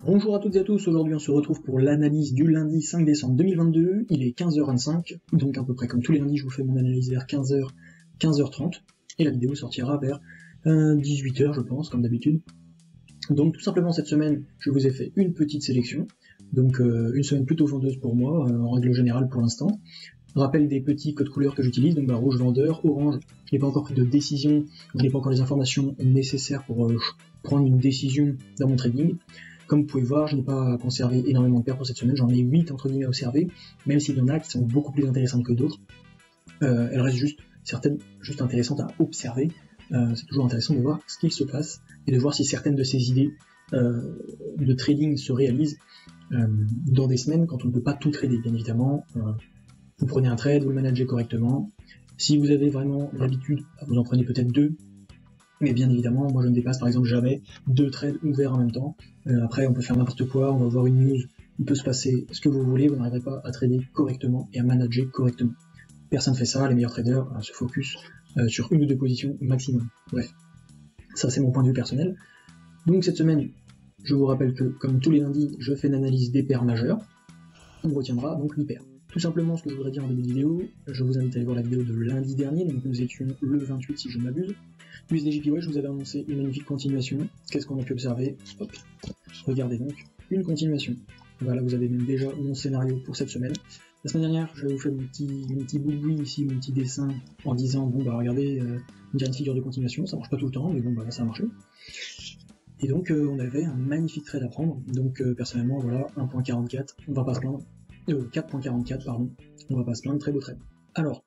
Bonjour à toutes et à tous, aujourd'hui on se retrouve pour l'analyse du lundi 5 décembre 2022, il est 15h25, donc à peu près comme tous les lundis je vous fais mon analyse vers 15h, 15h30, et la vidéo sortira vers 18h je pense, comme d'habitude. Donc tout simplement cette semaine, je vous ai fait une petite sélection, donc une semaine plutôt vendeuse pour moi, en règle générale pour l'instant. Rappel des petits codes couleurs que j'utilise, donc rouge vendeur, orange, je n'ai pas encore pris de décision, je n'ai pas encore les informations nécessaires pour prendre une décision dans mon trading. Comme vous pouvez voir, je n'ai pas conservé énormément de paires pour cette semaine, j'en ai 8 entre guillemets à observer, même s'il y en a qui sont beaucoup plus intéressantes que d'autres. Elles restent certaines juste intéressantes à observer. C'est toujours intéressant de voir ce qu'il se passe et de voir si certaines de ces idées de trading se réalisent dans des semaines quand on ne peut pas tout trader, bien évidemment. Vous prenez un trade, vous le managez correctement. Si vous avez vraiment l'habitude, vous en prenez peut-être 2. Mais bien évidemment, moi je ne dépasse par exemple jamais 2 trades ouverts en même temps. Après on peut faire n'importe quoi, on va voir une news, il peut se passer ce que vous voulez, vous n'arriverez pas à trader correctement et à manager correctement. Personne ne fait ça, les meilleurs traders se focus sur 1 ou 2 positions maximum. Bref, ça c'est mon point de vue personnel. Donc cette semaine, je vous rappelle que comme tous les lundis, je fais une analyse des paires majeures. On retiendra donc 8 paires. Tout simplement ce que je voudrais dire en début de vidéo, je vous invite à aller voir la vidéo de lundi dernier, donc nous étions le 28 si je ne m'abuse. USDJPY, je vous avais annoncé une magnifique continuation. Qu'est-ce qu'on a pu observer? Hop. Regardez donc, une continuation. Voilà, vous avez même déjà mon scénario pour cette semaine. La semaine dernière, je vous fais mon petit boui-boui ici, mon petit dessin, en disant, bon bah regardez, on dirait une figure de continuation, ça marche pas tout le temps, mais bon bah là ça a marché. Et donc on avait un magnifique trade à prendre, donc personnellement voilà, 1.44, on va pas se plaindre. 4.44 pardon, on va pas se plaindre, très beau trade. Alors,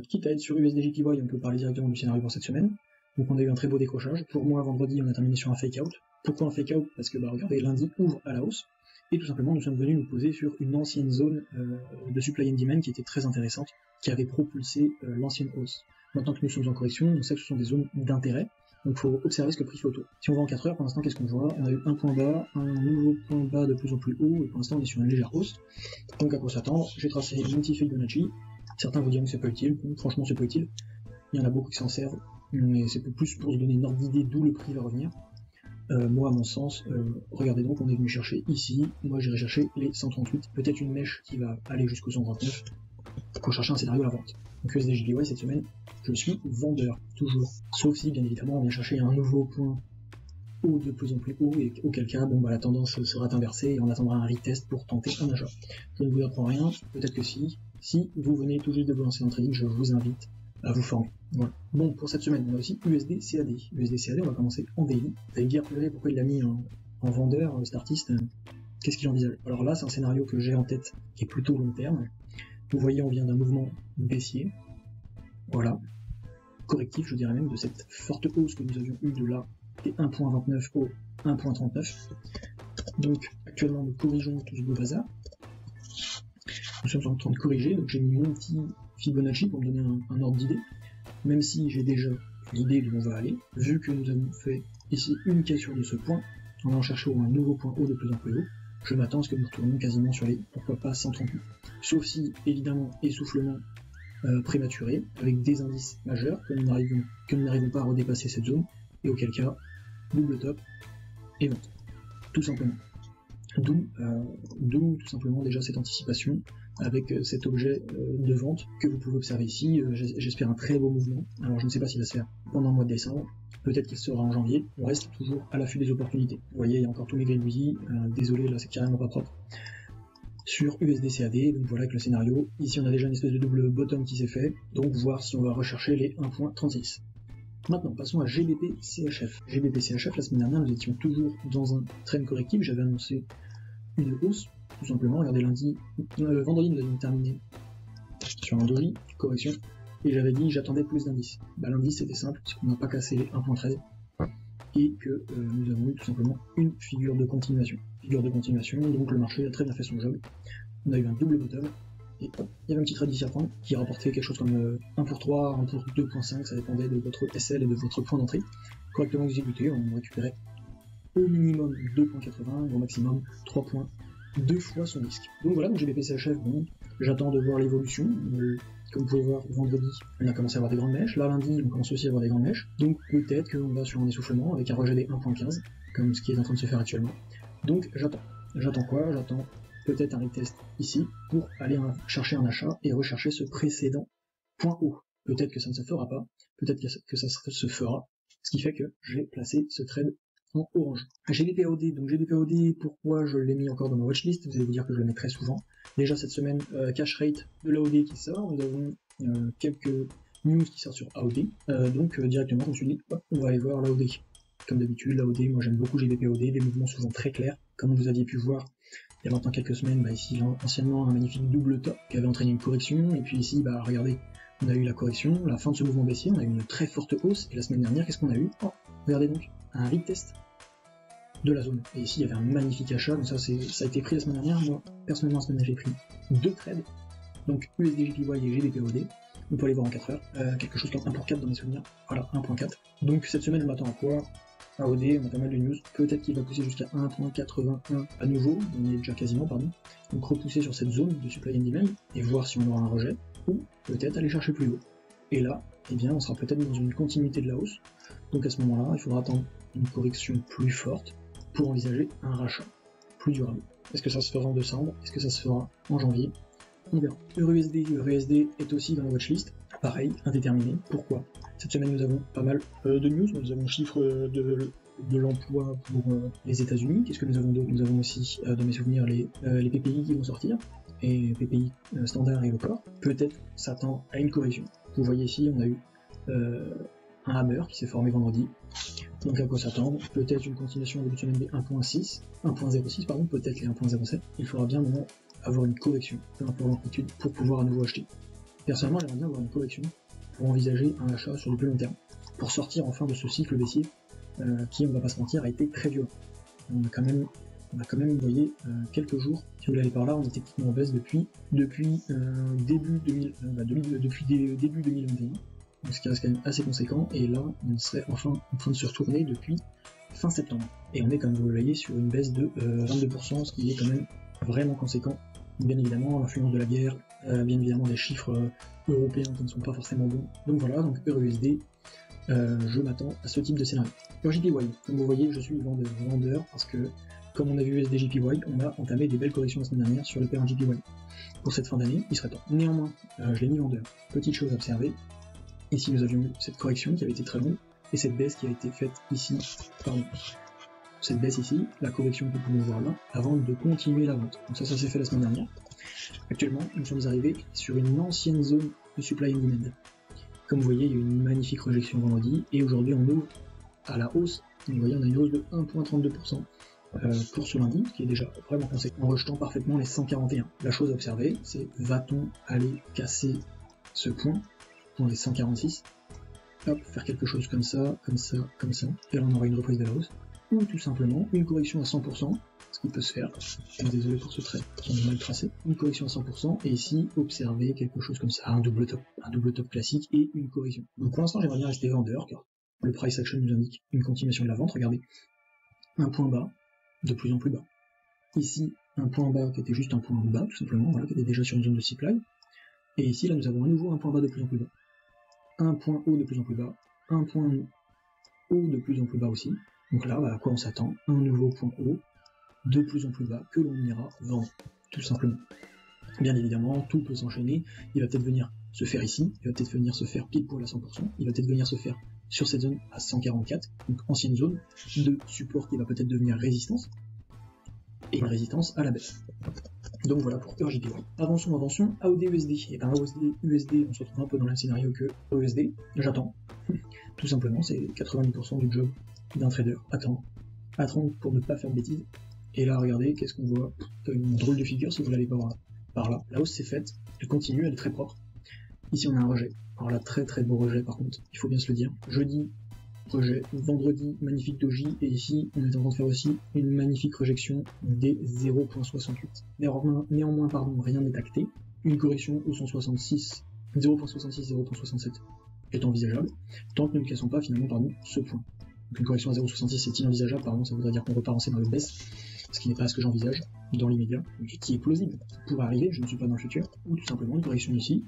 quitte à être sur USDJPY, on peut parler directement du scénario pour cette semaine. Donc on a eu un très beau décrochage. Pour moi, vendredi, on a terminé sur un fake out. Pourquoi un fake out? Parce que regardez, lundi ouvre à la hausse. Et tout simplement, nous sommes venus nous poser sur une ancienne zone de supply and demand qui était très intéressante, qui avait propulsé l'ancienne hausse. Maintenant que nous sommes en correction, on sait que ce sont des zones d'intérêt. Donc il faut observer ce que le prix fait autour. Si on va en 4 heures, pour l'instant, qu'est-ce qu'on voit? On a eu un point bas, un nouveau point bas de plus en plus haut, et pour l'instant on est sur une légère hausse. Donc à quoi s'attendre? J'ai tracé mon petit Fibonacci. Certains vous diront que c'est pas utile, franchement c'est pas utile. Il y en a beaucoup qui s'en servent, mais c'est plus pour se donner une ordre d'idée d'où le prix va revenir. Moi à mon sens, regardez donc, on est venu chercher ici, moi j'irai chercher les 138, peut-être une mèche qui va aller jusqu'au 129, pour chercher un scénario à la vente. Donc USDJPY cette semaine, je suis vendeur, toujours. Sauf si, bien évidemment, on vient chercher un nouveau point haut de plus en plus haut, et auquel cas, la tendance sera inversée, et on attendra un retest pour tenter un achat. Je ne vous apprends rien, peut-être que si vous venez tout juste de vous lancer dans le trading, je vous invite à vous former. Voilà. Bon, pour cette semaine, on a aussi USDCAD. USDCAD, on va commencer en daily. Vous allez me dire, pourquoi il l'a mis en vendeur, startiste, qu'est-ce qu'il envisage? Alors là, c'est un scénario que j'ai en tête, qui est plutôt long terme. Vous voyez, on vient d'un mouvement baissier. Voilà. Correctif, je dirais même, de cette forte hausse que nous avions eue de là, des 1.29 au 1.39. Donc, actuellement, nous corrigeons tout ce beau bazar. Nous sommes en train de corriger, donc j'ai mis mon petit Fibonacci pour me donner un ordre d'idée, même si j'ai déjà l'idée d'où on va aller, vu que nous avons fait ici une cassure de ce point, en allant chercher un nouveau point haut de plus en plus haut, je m'attends à ce que nous retournions quasiment sur les, pourquoi pas, 138. Sauf si, évidemment, essoufflement prématuré, avec des indices majeurs, que nous n'arrivons pas à redépasser cette zone, et auquel cas, double top, et vente. Tout simplement. D'où tout simplement déjà cette anticipation avec cet objet de vente que vous pouvez observer ici. J'espère un très beau mouvement. Alors je ne sais pas s'il va se faire pendant le mois de décembre, peut-être qu'il sera en janvier. On reste toujours à l'affût des opportunités. Vous voyez, il y a encore tous mes gribouillis, désolé, là c'est carrément pas propre. Sur USDCAD, donc voilà avec le scénario. Ici on a déjà une espèce de double bottom qui s'est fait, donc voir si on va rechercher les 1.36. Maintenant, passons à GBP-CHF. GBP-CHF, la semaine dernière, nous étions toujours dans un trend correctif. J'avais annoncé une hausse, tout simplement. Regardez, vendredi, nous avions terminé sur un doji, correction, et j'avais dit j'attendais plus d'indices. L'indice, c'était simple, c'est qu'on n'a pas cassé les 1.13, et que nous avons eu tout simplement une figure de continuation. Donc le marché a très bien fait son job. On a eu un double bottom, et hop, il y avait un petit trade ici à prendre qui rapportait quelque chose comme 1 pour 3, 1 pour 2.5, ça dépendait de votre SL et de votre point d'entrée. Correctement exécuté, on récupérait au minimum 2.80 et au maximum 3 points, 2 fois son risque. Donc voilà, donc GBP-CHF, bon, j'attends de voir l'évolution. Comme vous pouvez voir, vendredi, on a commencé à avoir des grandes mèches. Là, lundi, on commence aussi à avoir des grandes mèches. Donc peut-être qu'on va sur un essoufflement avec un rejet des 1.15, comme ce qui est en train de se faire actuellement. Donc j'attends. J'attends quoi? J'attends peut-être un retest ici pour aller chercher un achat et rechercher ce précédent point haut. Peut-être que ça ne se fera pas, peut-être que ça se fera, ce qui fait que j'ai placé ce trade en orange. GBPAOD, donc GBPAOD, pourquoi je l'ai mis encore dans ma watchlist? Vous allez vous dire que je le mets très souvent. Déjà cette semaine, cash rate de l'AOD qui sort, nous avons quelques news qui sortent sur AOD, donc directement je me suis dit, hop, on va aller voir l'AOD. Comme d'habitude, l'AOD, moi j'aime beaucoup GBPAOD, des mouvements souvent très clairs, comme vous aviez pu voir il y a maintenant quelques semaines, ici anciennement un magnifique double top qui avait entraîné une correction, et puis ici, regardez, on a eu la correction, la fin de ce mouvement baissier, on a eu une très forte hausse, et la semaine dernière, qu'est-ce qu'on a eu? Oh, regardez donc, un retest de la zone. Et ici, il y avait un magnifique achat, donc ça a été pris la semaine dernière, moi, personnellement, la semaine dernière, j'ai pris 2 trades, donc USDJPY et GBPAOD, on peut aller voir en 4 heures, quelque chose comme 1 pour 4 dans mes souvenirs, voilà, 1.4. Donc cette semaine, je m'attends à quoi? AOD, on a pas mal de news, peut-être qu'il va pousser jusqu'à 1.81 à nouveau, on y est déjà quasiment, pardon, donc repousser sur cette zone de supply and demand, et voir si on aura un rejet, ou peut-être aller chercher plus haut. Et là, eh bien, on sera peut-être dans une continuité de la hausse, donc à ce moment-là, il faudra attendre une correction plus forte pour envisager un rachat plus durable. Est-ce que ça se fera en décembre? Est-ce que ça se fera en janvier? On verra. EURUSD est aussi dans la watchlist, pareil, indéterminé. Pourquoi? Cette semaine, nous avons pas mal de news. Nous avons le chiffre de l'emploi pour les États-Unis. Qu'est-ce que nous avons d'autre? Nous avons aussi, dans mes souvenirs, les PPI qui vont sortir, et PPI standard et record. Peut-être s'attend à une correction. Vous voyez ici, on a eu un hammer qui s'est formé vendredi. Donc à quoi s'attendre? Peut-être une continuation en début de semaine des 1.06, pardon, peut-être les 1.07. Il faudra bien maintenant avoir une correction, peu importe l'amplitude, pour pouvoir à nouveau acheter. Personnellement, j'aimerais bien avoir une correction pour envisager un achat sur le plus long terme, pour sortir enfin de ce cycle baissier qui, on va pas se mentir, a été très violent. On a quand même, vous voyez, quelques jours, si vous l'allez par là, on est techniquement en baisse depuis début 2021, donc ce qui reste quand même assez conséquent, et là, on serait enfin en train de se retourner depuis fin septembre. Et on est, comme vous le voyez, sur une baisse de 22%, ce qui est quand même vraiment conséquent. Bien évidemment, l'influence de la guerre, bien évidemment des chiffres européens qui ne sont pas forcément bons. Donc voilà, donc EURUSD, je m'attends à ce type de scénario. JPY, comme vous voyez, je suis vendeur parce que, comme on a vu USDJPY, on a entamé des belles corrections la semaine dernière sur le pair JPY. Pour cette fin d'année, il serait temps. Néanmoins, je l'ai mis vendeur. Petite chose à observer, ici nous avions eu cette correction qui avait été très longue, et cette baisse qui a été faite ici, pardon. Cette baisse ici, la correction que nous pouvons voir là, avant de continuer la vente. Donc ça s'est fait la semaine dernière. Actuellement, nous sommes arrivés sur une ancienne zone de supply and demand. Comme vous voyez, il y a eu une magnifique rejection vendredi, et aujourd'hui on ouvre à la hausse. Vous voyez, on a une hausse de 1.32% pour ce lundi, ce qui est déjà vraiment conséquent, en rejetant parfaitement les 141. La chose à observer, c'est va-t-on aller casser ce point dans les 146, hop, faire quelque chose comme ça, et là on aura une reprise de la hausse, ou tout simplement une correction à 100%, ce qui peut se faire, désolé pour ce trait, qui est mal tracé, une correction à 100%, et ici, observer quelque chose comme ça, un double top classique, et une correction. Donc pour l'instant, j'aimerais bien rester vendeur, car le price action nous indique une continuation de la vente, regardez, un point bas, de plus en plus bas. Ici, un point bas qui était juste un point bas, tout simplement, voilà, qui était déjà sur une zone de supply, et ici, là, nous avons à nouveau un point bas de plus en plus bas, un point haut de plus en plus bas, un point haut de plus en plus bas aussi. Donc là, à quoi on s'attend? Un nouveau point haut, de plus en plus bas, que l'on ira vendre, tout simplement. Bien évidemment, tout peut s'enchaîner, il va peut-être venir se faire ici, il va peut-être venir se faire pile poil à 100%, il va peut-être venir se faire sur cette zone à 144, donc ancienne zone de support qui va peut-être devenir résistance, et une résistance à la baisse. Donc voilà pour EURJPY. Avançons, AOD USD. Et bien AOD USD, on se retrouve un peu dans le même scénario que USD. J'attends. Tout simplement, c'est 90% du job d'un trader. Attendre pour ne pas faire de bêtises. Et là, regardez, qu'est-ce qu'on voit? Une drôle de figure si vous l'allez pas voir par là. La hausse s'est faite, elle continue, elle est très propre. Ici, on a un rejet. Alors là, très très beau rejet par contre, il faut bien se le dire. Jeudi, rejet. Vendredi, magnifique doji, et ici, on est en train de faire aussi une magnifique rejection des 0.68. Néanmoins, rien n'est acté. Une correction au 0.66, 0.67 est envisageable, tant que nous ne cassons pas finalement, ce point. Donc une correction à 0.66 c'est inenvisageable, ça voudrait dire qu'on repart en scénario de baisse, ce qui n'est pas ce que j'envisage dans l'immédiat, et qui est plausible, qui pourrait arriver, je ne suis pas dans le futur, ou tout simplement une correction ici,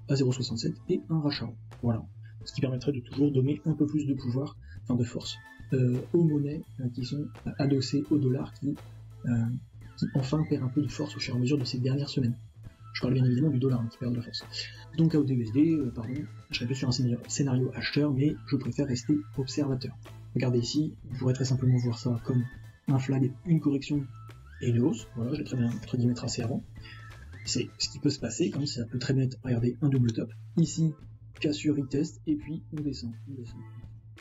à 0.67 et un rachat. Voilà. Ce qui permettrait de toujours donner un peu plus de pouvoir, de force, aux monnaies qui sont adossées au dollar, qui qui enfin perd un peu de force au fur et à mesure de ces dernières semaines. Je parle bien évidemment du dollar qui perd de la force. Donc AUD-USD, je serais plus sur un scénario acheteur, mais je préfère rester observateur. Regardez ici, on pourrait très simplement voir ça comme un flag, une correction et une hausse. Voilà, je l'ai très bien entre guillemets tracé avant. C'est ce qui peut se passer, comme ça peut très bien être, regardez, un double top. Ici, cassure, retest, et puis on descend.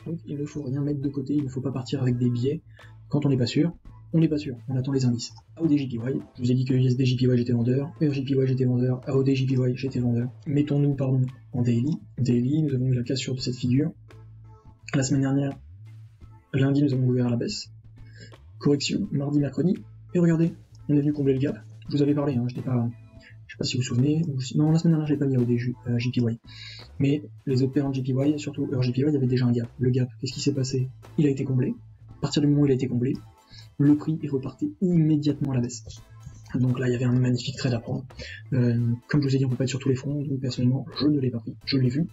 Donc il ne faut rien mettre de côté, il ne faut pas partir avec des biais. Quand on n'est pas sûr, on n'est pas sûr, on attend les indices. AUD-JPY, je vous ai dit que USD-JPY j'étais vendeur, EUR-JPY j'étais vendeur, AUD-JPY j'étais vendeur. Mettons-nous, en daily. Daily, nous avons eu la cassure de cette figure. La semaine dernière, lundi, nous avons ouvert à la baisse. Correction, mardi, mercredi, et regardez, on est venu combler le gap. Je vous avais parlé, je sais pas si vous vous souvenez, non, la semaine dernière, je l'ai pas mis AUD-JPY. Mais les autres paires en JPY, surtout EUR-JPY, il y avait déjà un gap. Le gap, qu'est-ce qui s'est passé? Il a été comblé. À partir du moment où il a été comblé, le prix est reparti immédiatement à la baisse. Donc là, il y avait un magnifique trade à prendre. Comme je vous ai dit, on peut pas être sur tous les fronts, donc personnellement, je ne l'ai pas pris. Je l'ai vu,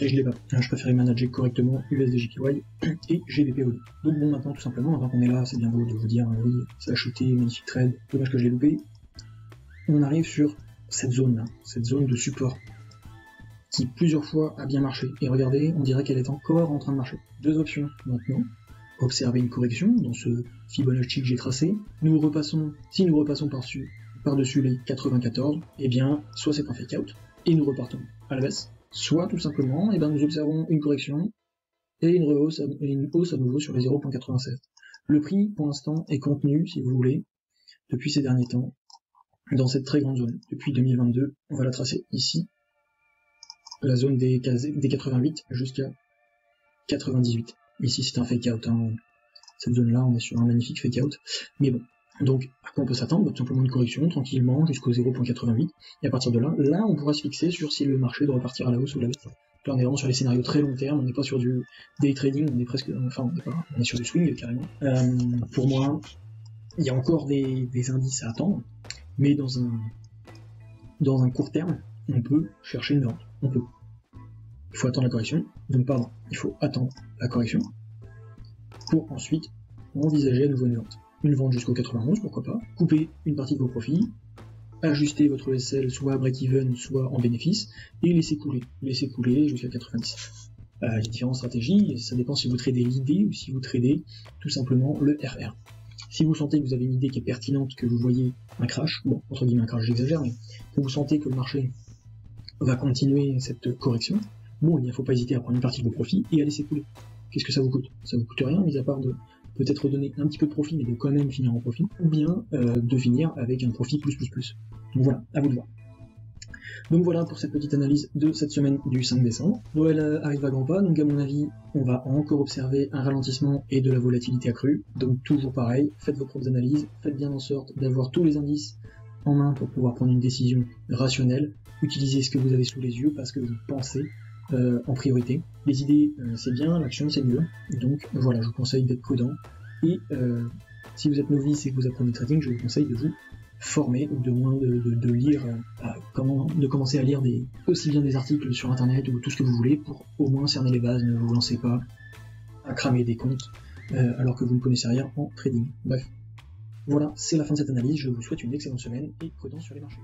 et je l'ai pas pris. Je préférais manager correctement USD-JPY et GBP-AUD. Donc bon, maintenant, tout simplement, avant qu'on est là, c'est bien beau de vous dire, oui, ça a chuté, magnifique trade, dommage que je l'ai loupé. On arrive sur cette zone-là, cette zone de support, qui plusieurs fois a bien marché. Et regardez, on dirait qu'elle est encore en train de marcher. Deux options maintenant. Observer une correction dans ce Fibonacci que j'ai tracé. Si nous repassons par-dessus les 94, eh bien, soit c'est un fake out, et nous repartons à la baisse, soit tout simplement, eh bien, nous observons une correction, et une hausse à nouveau sur les 0.96. Le prix, pour l'instant, est contenu, si vous voulez, depuis ces derniers temps, dans cette très grande zone. Depuis 2022, on va la tracer ici, la zone des 88 jusqu'à 98. Ici c'est un fake out, cette zone là on est sur un magnifique fake out, mais bon, donc à quoi on peut s'attendre? Tout simplement une correction tranquillement jusqu'au 0.88, et à partir de là, on pourra se fixer sur si le marché doit repartir à la hausse ou à la baisse. Là on est vraiment sur les scénarios très long terme, on n'est pas sur du day trading, on est sur du swing carrément. Pour moi, il y a encore des indices à attendre, mais dans un court terme, on peut chercher une vente, on peut. Il faut attendre la correction, il faut attendre la correction pour ensuite envisager à nouveau une vente jusqu'au 91, pourquoi pas, couper une partie de vos profits, ajuster votre SL soit à break-even, soit en bénéfice, et laisser couler jusqu'à 90. Les différentes stratégies, ça dépend si vous tradez l'idée ou si vous tradez tout simplement le RR. Si vous sentez que vous avez une idée qui est pertinente, que vous voyez un crash, bon, entre guillemets un crash j'exagère, mais que vous sentez que le marché va continuer cette correction, bon, il ne faut pas hésiter à prendre une partie de vos profits et à laisser couler. Qu'est-ce que ça vous coûte? Ça vous coûte rien, mis à part de peut-être donner un petit peu de profit, mais de quand même finir en profit, ou bien de finir avec un profit plus. Donc voilà, à vous de voir. Donc voilà pour cette petite analyse de cette semaine du 5 décembre. Noël arrive à grands pas, donc à mon avis, on va encore observer un ralentissement et de la volatilité accrue. Donc toujours pareil, faites vos propres analyses, faites bien en sorte d'avoir tous les indices en main pour pouvoir prendre une décision rationnelle. Utilisez ce que vous avez sous les yeux parce que vous pensez en priorité. Les idées, c'est bien, l'action, c'est mieux. Donc voilà, je vous conseille d'être prudent. Et si vous êtes novice et que vous apprenez le trading, je vous conseille de vous former, ou de moins de lire, de commencer à lire aussi bien des articles sur internet ou tout ce que vous voulez pour au moins cerner les bases. Ne vous lancez pas à cramer des comptes alors que vous ne connaissez rien en trading. Bref, voilà, c'est la fin de cette analyse. Je vous souhaite une excellente semaine et prudence sur les marchés.